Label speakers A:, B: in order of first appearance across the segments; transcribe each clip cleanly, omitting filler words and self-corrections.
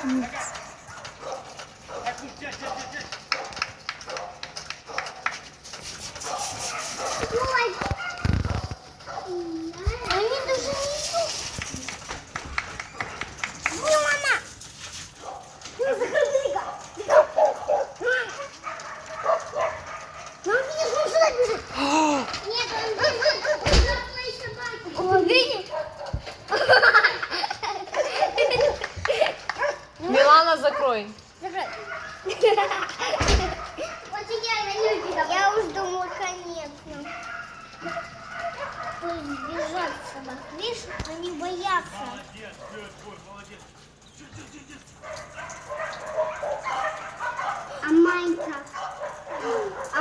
A: Они даже не идут. Мама! Закрыли-ка! Мам, видишь, он сюда бежит. Нет, он бежит за твоей собакой. О, видишь?
B: Милана, закрой.
A: Закрой. Вот я уж думала, конечно. Пусть бежат собак. Видишь, они боятся. А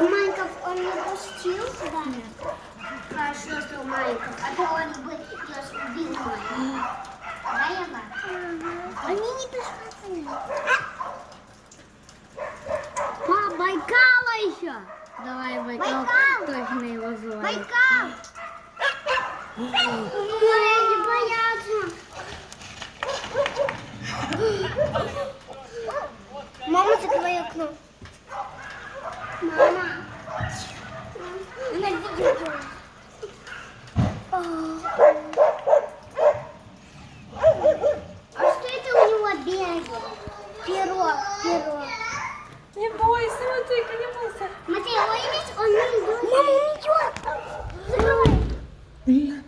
A: Майнкрафт он не пустил? Да. Нет. Хорошо, что Майнкрафт. А то он бы нас убил. Да, Ева? Они не бежат.
C: Пап, Байкала еще. Давай, Байкал.
A: Байкал.
C: Точно его звали.
A: Байкал! Ой, они боятся. Мама, закрой окно. Мама. Она видео делает. А что это у него бегает? Перо.
B: Не бойся, Матвейка, не бойся.
A: Матвей, видишь, он не идет. Мама, он идет. Закрывай.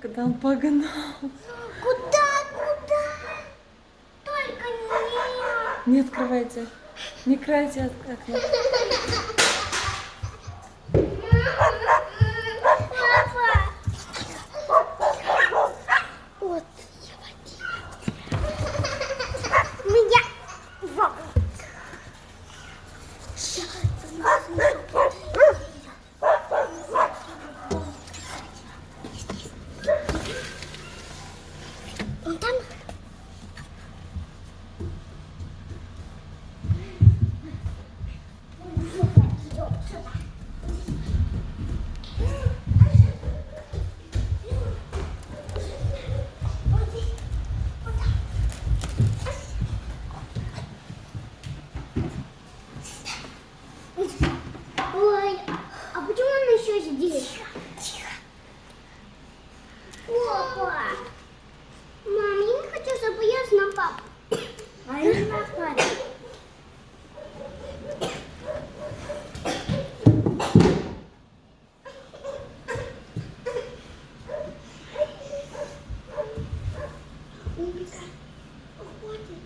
B: Когда он погнал.
A: Куда? Только не.
B: Не открывайте. Не крайте окно.
A: Папа. Вот. Меня. Вот. Он там? Ой, а почему он еще здесь? Тихо. Опа. Мам, я не хочу, чтобы я на папу. А я на папу. Умника. Уходит.